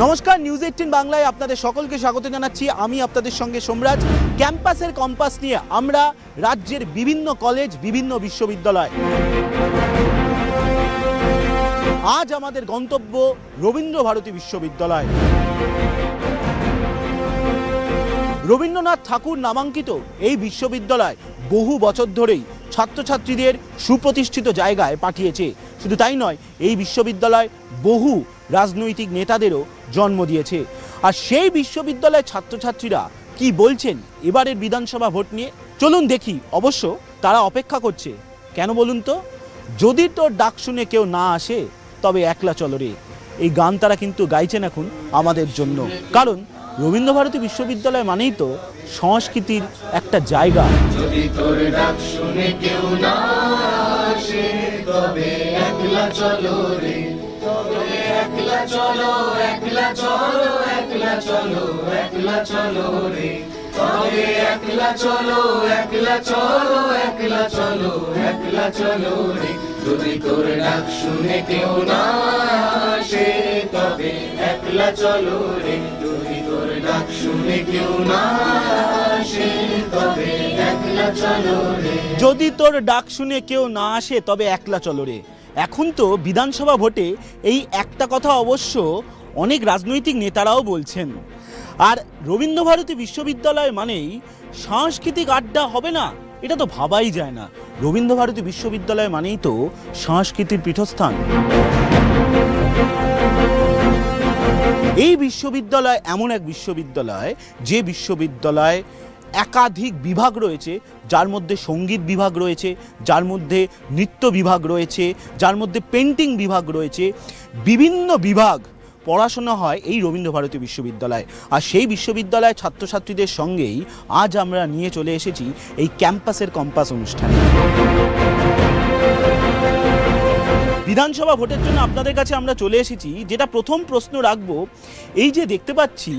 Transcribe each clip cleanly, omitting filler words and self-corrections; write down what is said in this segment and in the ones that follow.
নমস্কার, নিউজ 18 বাংলায় আপনাদের সকলকে স্বাগত জানাচ্ছি। আমি আপনাদের সঙ্গে সোমরাজ। ক্যাম্পাসের কম্পাস নিয়ে আমরা রাজ্যের বিভিন্ন কলেজ, বিভিন্ন বিশ্ববিদ্যালয়। আজ আমাদের গন্তব্য রবীন্দ্রভারতী বিশ্ববিদ্যালয়। রবীন্দ্রনাথ ঠাকুর নামাঙ্কিত এই বিশ্ববিদ্যালয় বহু বছর ধরেই ছাত্রছাত্রীদের সুপ্রতিষ্ঠিত জায়গায় পাঠিয়েছে। শুধু তাই নয়, এই বিশ্ববিদ্যালয় বহু রাজনৈতিক নেতাদেরও জন্ম দিয়েছে। আর সেই বিশ্ববিদ্যালয়ের ছাত্রছাত্রীরা কি বলছেন এবারের বিধানসভা ভোট নিয়ে, চলুন দেখি। অবশ্য তারা অপেক্ষা করছে, কেন বলুন তো? যদি তোর ডাক শুনে কেউ না আসে তবে একলা চলো রে। এই গান তারা কিন্তু গাইছেন এখন আমাদের জন্য, কারণ রবীন্দ্রভারতী বিশ্ববিদ্যালয় মানেই তো সংস্কৃতির একটা জায়গা। যদি তোর ডাক শুনে কেউ না আসে তবে একলা চলো রে, তবে একলা চলো, একলা চলো, একলা চলো, একলা চলো রে, তবে একলা চলো, একলা চলো, একলা চলো, একলা চলো রে। যদি তোর ডাক শুনে কেউ না আসে তবে একলা চলো রে, যদি তোর ডাক শুনে কেউ না আসে তবে একলা চলো রে। যদি তোর ডাক শুনে কেউ না আসে তবে একলা চলো রে। এখন তো বিধানসভা ভোটে এই একটা কথা অবশ্য অনেক রাজনৈতিক নেতারাও বলছেন। আর রবীন্দ্রভারতী বিশ্ববিদ্যালয় মানেই সাংস্কৃতিক আড্ডা হবে না, এটা তো ভাবাই যায় না। রবীন্দ্রভারতী বিশ্ববিদ্যালয় মানেই তো সংস্কৃতির পীঠস্থান। এই বিশ্ববিদ্যালয় এমন এক বিশ্ববিদ্যালয়, যে বিশ্ববিদ্যালয় একাধিক বিভাগ রয়েছে, যার মধ্যে সঙ্গীত বিভাগ রয়েছে, যার মধ্যে নৃত্য বিভাগ রয়েছে, যার মধ্যে পেন্টিং বিভাগ রয়েছে। বিভিন্ন বিভাগ পড়াশোনা হয় এই রবীন্দ্রভারতী বিশ্ববিদ্যালয়। আর সেই বিশ্ববিদ্যালয়ের ছাত্রছাত্রীদের সঙ্গেই আজ আমরা নিয়ে চলে এসেছি এই ক্যাম্পাসের কম্পাস অনুষ্ঠানে। বিধানসভা ভোটের জন্য আপনাদের কাছে আমরা চলে এসেছি। যেটা প্রথম প্রশ্ন রাখবো, এই যে দেখতে পাচ্ছি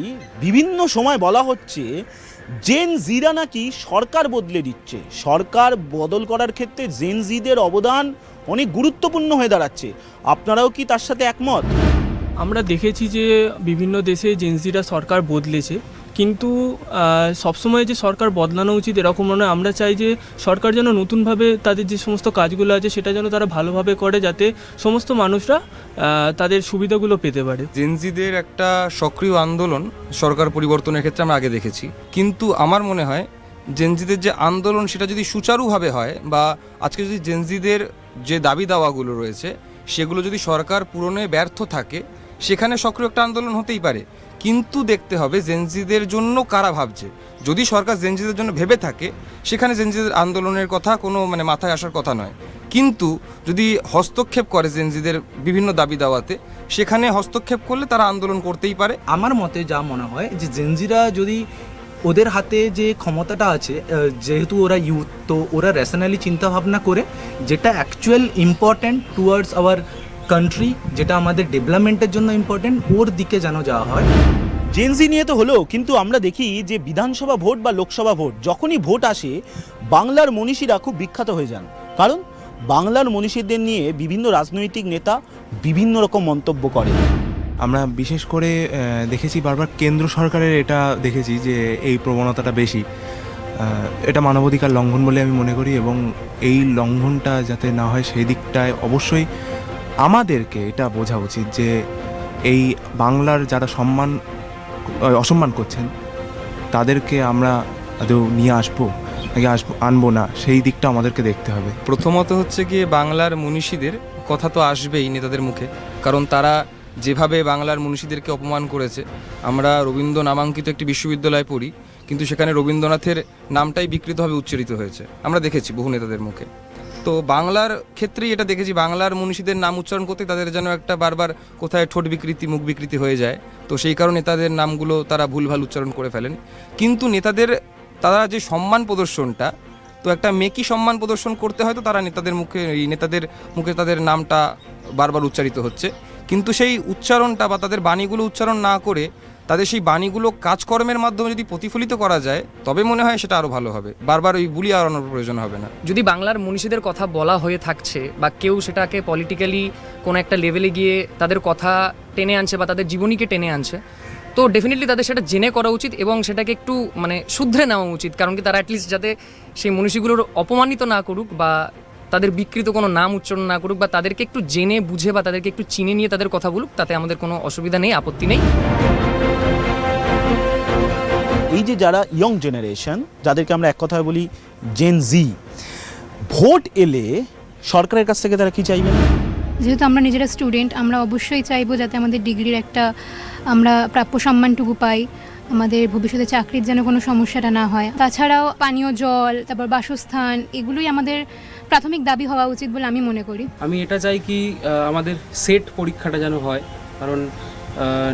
বিভিন্ন সময় বলা হচ্ছে জেন জিরা নাকি সরকার বদলে দিচ্ছে, সরকার বদল করার ক্ষেত্রে জেন জিদের অবদান অনেক গুরুত্বপূর্ণ হয়ে দাঁড়াচ্ছে। আপনারাও কি তার সাথে একমত? আমরা দেখেছি যে বিভিন্ন দেশে জেনজিরা সরকার বদলেছে, কিন্তু সবসময় যে সরকার বদলানো উচিত এরকম নয়। আমরা চাই যে সরকার যেন নতুনভাবে তাদের যে সমস্ত কাজগুলো আছে সেটা যেন তারা ভালোভাবে করে, যাতে সমস্ত মানুষরা তাদের সুবিধাগুলো পেতে পারে। জেনজিদের একটা সক্রিয় আন্দোলন সরকার পরিবর্তনের ক্ষেত্রে আমরা আগে দেখেছি, কিন্তু আমার মনে হয় জেনজিদের যে আন্দোলন সেটা যদি সুচারুভাবে হয়, বা আজকে যদি জেনজিদের যে দাবি দাওয়াগুলো রয়েছে সেগুলো যদি সরকার পূরণে ব্যর্থ থাকে, সেখানে সক্রিয় একটা আন্দোলন হতেই পারে। কিন্তু দেখতে হবে জেনজিদের জন্য কারা ভাবছে। যদি সরকার জেনজিদের জন্য ভেবে থাকে, সেখানে জেনজিদের আন্দোলনের কথা কোনো মাথায় আসার কথা নয়। কিন্তু যদি হস্তক্ষেপ করে জেনজিদের বিভিন্ন দাবি দাওয়াতে, সেখানে হস্তক্ষেপ করলে তারা আন্দোলন করতেই পারে। আমার মতে যা মনে হয় যে জেনজিরা যদি ওদের হাতে যে ক্ষমতাটা আছে, যেহেতু ওরা ইউথ, তো ওরা রেশনালি চিন্তাভাবনা করে যেটা actual important towards our country, যেটা আমাদের ডেভেলপমেন্টের জন্য ইম্পর্ট্যান্ট, ওর দিকে যেন যাওয়া হয়। জেনজি নিয়ে তো হলো, কিন্তু আমরা দেখি যে বিধানসভা ভোট বা লোকসভা ভোট যখনই ভোট আসে, বাংলার মনীষীরা খুব বিখ্যাত হয়ে যান। কারণ বাংলার মনীষীদের নিয়ে বিভিন্ন রাজনৈতিক নেতা বিভিন্ন রকম মন্তব্য করেন। আমরা বিশেষ করে দেখেছি বারবার কেন্দ্র সরকারের এটা দেখেছি যে এই প্রবণতাটা বেশি। এটা মানবাধিকার লঙ্ঘন বলে আমি মনে করি, এবং এই লঙ্ঘনটা যাতে না হয় সেই দিকটায় অবশ্যই আমাদেরকে এটা বোঝা উচিত যে এই বাংলার যারা অসম্মান করছেন তাদেরকে আমরা আদৌ নিয়ে আসবো নাকি আনবো না, সেই দিকটা আমাদেরকে দেখতে হবে। প্রথমত হচ্ছে গিয়ে বাংলার মনীষীদের কথা তো আসবেই নেতাদের মুখে, কারণ তারা যেভাবে বাংলার মনীষীদেরকে অপমান করেছে। আমরা রবীন্দ্র নামাঙ্কিত একটি বিশ্ববিদ্যালয়ে পড়ি, কিন্তু সেখানে রবীন্দ্রনাথের নামটাই বিকৃতভাবে উচ্চারিত হয়েছে, আমরা দেখেছি বহু নেতাদের মুখে। তো বাংলার ক্ষেত্রেই এটা দেখেছি, বাংলার মনীষীদের নাম উচ্চারণ করতে তাদের যেন একটা বারবার কোথায় ঠোঁট বিকৃতি, মুখ বিকৃতি হয়ে যায়। তো সেই কারণে তাদের নামগুলো তারা ভুলভাল উচ্চারণ করে ফেলেন। কিন্তু তারা যে সম্মান প্রদর্শনটা, তো একটা মেকি সম্মান প্রদর্শন করতে হয়তো তারা নেতাদের মুখে তাদের নামটা বারবার উচ্চারিত হচ্ছে, কিন্তু সেই উচ্চারণটা বা তাদের বাণীগুলো উচ্চারণ না করে তাদের সেই বাণীগুলো কাজকর্মের মাধ্যমে যদি প্রতিফলিত করা যায় তবে মনে হয় সেটা আরও ভালো হবে, বারবার ওই বুলি আওড়ানোর প্রয়োজন হবে না। যদি বাংলার মনীষীদের কথা বলা হয়ে থাকছে বা কেউ সেটাকে পলিটিক্যালি কোনো একটা লেভেলে গিয়ে তাদের কথা টেনে আনছে বা তাদের জীবনীকে টেনে আনছে, তো ডেফিনেটলি তাদের সেটা জেনে করা উচিত এবং সেটাকে একটু মানে শুধরে নেওয়া উচিত। কারণ কি তারা অ্যাটলিস্ট যাতে সেই মনীষীগুলোর অপমানিত না করুক বা তাদের বিকৃত কোনো নাম উচ্চারণ না করুক বা তাদেরকে একটু জেনে বুঝে বা তাদেরকে একটু চিনে নিয়ে তাদের কথা বলুক, তাতে আমাদের কোনো অসুবিধা নেই, আপত্তি নেই। এই যে যারা ইয়ং জেনারেশন, যাদেরকে আমরা এক কথায় বলি জেন জি, ভোট এলে সরকারের কাছ থেকে তারা কি চাইবেন? যেহেতু আমরা নিজেরা স্টুডেন্ট, আমরা অবশ্যই চাইবো যাতে আমাদের ডিগ্রির একটা আমরা প্রাপ্য সম্মানটুকু পাই, আমাদের ভবিষ্যতে চাকরির যেন কোনো সমস্যাটা না হয়। তাছাড়াও পানীয় জল, তারপর বাসস্থান, এগুলোই আমাদের প্রাথমিক দাবি হওয়া উচিত বলে আমি মনে করি। আমি এটা চাই কি আমাদের সেট পরীক্ষাটা যেন হয়, কারণ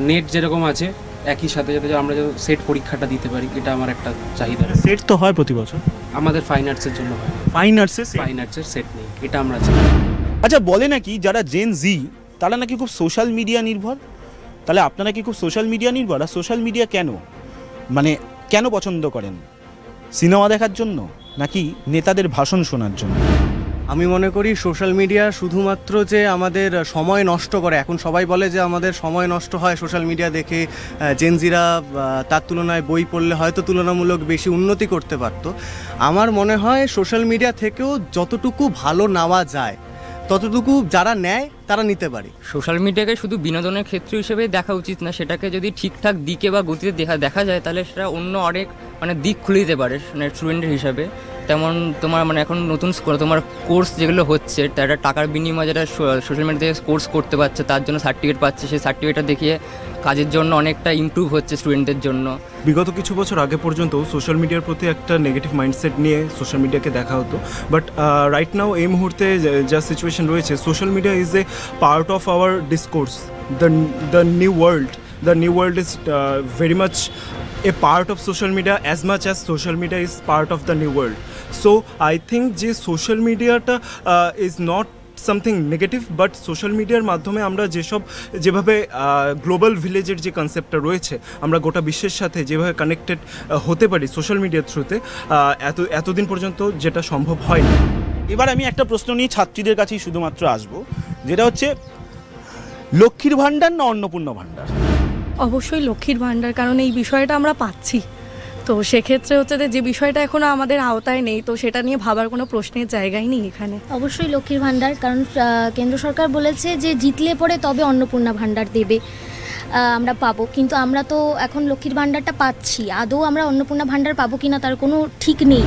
নেট যেরকম আছে একই সাথে সাথে আমরা যেন সেট পরীক্ষাটা দিতে পারি, এটা আমার একটা চাহিদা। সেট তো হয় প্রতি বছর, আমাদের ফাইন আর্টসের জন্য হয়, ফাইন আর্টসে। ফাইন আর্টসের সেট নেই, এটা আমরা চাই। আচ্ছা, বলে নাকি যারা জেন জি তারা নাকি খুব সোশ্যাল মিডিয়া নির্ভর। তাহলে আপনারা কি খুব সোশ্যাল মিডিয়া নির্ভর? আর সোশ্যাল মিডিয়া কেন, মানে কেন পছন্দ করেন? সিনেমা দেখার জন্য নাকি নেতাদের ভাষণ শোনার জন্য? আমি মনে করি সোশ্যাল মিডিয়া শুধুমাত্র যে আমাদের সময় নষ্ট করে, এখন সবাই বলে যে আমাদের সময় নষ্ট হয় সোশ্যাল মিডিয়া দেখে, জেনজিরা তার তুলনায় বই পড়লে হয়তো তুলনামূলক বেশি উন্নতি করতে পারত। আমার মনে হয় সোশ্যাল মিডিয়া থেকেও যতটুকু ভালো নেওয়া যায় ততটুকু যারা নেয় তারা নিতে পারে। সোশ্যাল মিডিয়াকে শুধু বিনোদনের ক্ষেত্র হিসেবে দেখা উচিত না, সেটাকে যদি ঠিকঠাক দিকে বা গতিতে দেখা যায় তাহলে সেটা অন্য অনেক মানে দিক খুলে দিতে পারে স্টুডেন্টের হিসাবে। তেমন তোমার মানে এখন নতুন তোমার কোর্স যেগুলো হচ্ছে তারা টাকার বিনিময়ে যেটা সোশ্যাল মিডিয়াতে কোর্স করতে পারছে তার জন্য সার্টিফিকেট পাচ্ছে, সেই সার্টিফিকেটটা দেখিয়ে কাজের জন্য অনেকটা ইমপ্রুভ হচ্ছে স্টুডেন্টদের জন্য। বিগত কিছু বছর আগে পর্যন্ত সোশ্যাল মিডিয়ার প্রতি একটা নেগেটিভ মাইন্ডসেট নিয়ে সোশ্যাল মিডিয়াকে দেখা হতো, বাট রাইট নাও এই মুহূর্তে যা সিচুয়েশন রয়েছে, social media is a part of our discourse. The new world is very much a part of social media as much as social media is part of the new world. So I think যে social media টা is not something negative, but social মিডিয়ার মাধ্যমে আমরা যেভাবে global ভিলেজের যে কনসেপ্টটা রয়েছে, আমরা গোটা বিশ্বের সাথে যেভাবে কানেক্টেড হতে পারি সোশ্যাল মিডিয়ার থ্রুতে, এতদিন পর্যন্ত যেটা সম্ভব হয়নি। এবার আমি একটা প্রশ্ন নিয়ে ছাত্রীদের কাছেই শুধুমাত্র আসবো, যেটা হচ্ছে লক্ষ্মীর ভাণ্ডার না অন্নপূর্ণা ভাণ্ডার? অবশ্যই লক্ষ্মীর ভাণ্ডার, কারণ এই বিষয়টা আমরা পাচ্ছি। তো সেক্ষেত্রে হচ্ছে যে বিষয়টা এখনো আমাদের আওতায় নেই, তো সেটা নিয়ে ভাবার কোনো প্রশ্নের জায়গাই নেই এখানে। অবশ্যই লক্ষ্মীর ভাণ্ডার, কারণ কেন্দ্র সরকার বলেছে যে জিতলে পরে তবে অন্নপূর্ণা ভাণ্ডার দেবে, আমরা পাবো। কিন্তু আমরা তো এখন লক্ষ্মীর ভাণ্ডারটা পাচ্ছি, আদৌ আমরা অন্নপূর্ণা ভাণ্ডার পাবো কিনা তার কোনো ঠিক নেই।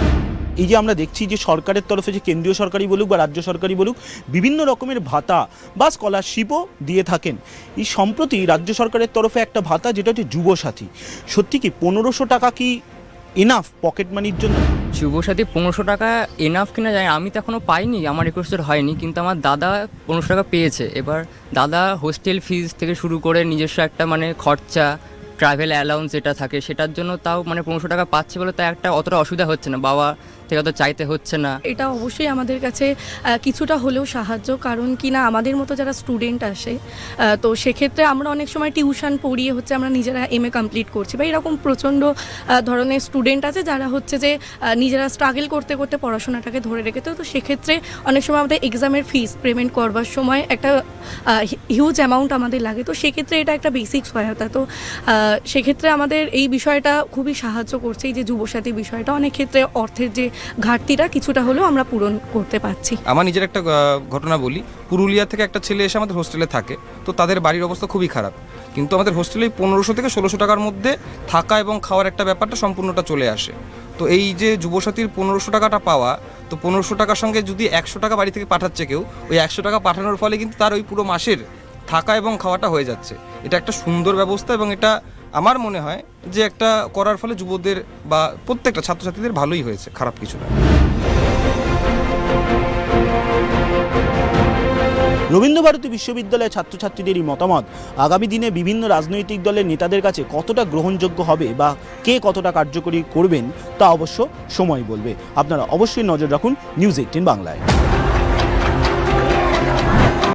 এই যে আমরা দেখছি যে সরকারের তরফে যে কেন্দ্রীয় সরকারি বলুক বা রাজ্য সরকারি বলুক, বিভিন্ন রকমের ভাতা বা স্কলারশিপও দিয়ে থাকেন। এই সম্প্রতি রাজ্য সরকারের তরফে একটা ভাতা যেটা হচ্ছে যুবসাথী, সত্যি কি 1500 টাকা কি এনাফ পকেট মানির জন্য? যুবসাথী 1500 টাকা এনাফ কিনা জানি, আমি তো এখনও পাইনি, আমার রিকোয়েস্টেড হয়নি, কিন্তু আমার দাদা 1500 টাকা পেয়েছে। এবার দাদা হোস্টেল ফিজ থেকে শুরু করে নিজস্ব একটা মানে খরচা, ট্রাভেল অ্যালাউন্স যেটা থাকে সেটার জন্য তাও মানে 1500 টাকা পাচ্ছে বলে তাই একটা অতটা অসুবিধা হচ্ছে না, বাবা থেকে তো চাইতে হচ্ছে না। এটা অবশ্যই আমাদের কাছে কিছুটা হলেও সাহায্য, কারণ কি না আমাদের মতো যারা স্টুডেন্ট আসে, তো সেক্ষেত্রে আমরা অনেক সময় টিউশন পড়িয়ে হচ্ছে আমরা নিজেরা MA কমপ্লিট করছি, বা এরকম প্রচণ্ড ধরনের স্টুডেন্ট আছে যারা হচ্ছে যে নিজেরা স্ট্রাগল করতে করতে পড়াশোনাটাকে ধরে রেখেছে। তো সেক্ষেত্রে অনেক সময় আমাদের এক্সামের ফিস পেমেন্ট করবার সময় একটা হিউজ অ্যামাউন্ট আমাদের লাগে, তো সেক্ষেত্রে এটা একটা বেসিক সহায়তা। তো সেক্ষেত্রে আমাদের এই বিষয়টা খুবই সাহায্য করছে, এই যে যুবসাথী বিষয়টা, অনেক ক্ষেত্রে অর্থের যে ঘাটতিটা কিছুটা হলেও আমরা পূরণ করতে পারছি। আমার নিজের একটা ঘটনা বলি, পুরুলিয়া থেকে একটা ছেলে এসে আমাদের হোস্টেলে থাকে, তো তাদের বাড়ির অবস্থা খুবই খারাপ, কিন্তু আমাদের হোস্টেলে 1500 থেকে 1600 টাকার মধ্যে থাকা এবং খাওয়ার একটা ব্যাপারটা সম্পূর্ণটা চলে আসে। তো এই যে যুবসাথীর 1500 টাকাটা পাওয়া, তো 1500 টাকার সঙ্গে যদি 100 টাকা বাড়ি থেকে পাঠাচ্ছে কেউ, ওই 100 টাকা পাঠানোর ফলে কিন্তু তার ওই পুরো মাসের থাকা এবং খাওয়াটা হয়ে যাচ্ছে। এটা একটা সুন্দর ব্যবস্থা এবং এটা আমার মনে হয় যে একটা করার ফলে যুবদের বা প্রত্যেকটা ছাত্রছাত্রীদের ভালোই হয়েছে, খারাপ কিছু না। রবীন্দ্রভারতী বিশ্ববিদ্যালয়ের ছাত্রছাত্রীদের এই মতামত আগামী দিনে বিভিন্ন রাজনৈতিক দলের নেতাদের কাছে কতটা গ্রহণযোগ্য হবে বা কে কতটা কার্যকরী করবেন তা অবশ্য সময় বলবে। আপনারা অবশ্যই নজর রাখুন নিউজ 18 বাংলায়।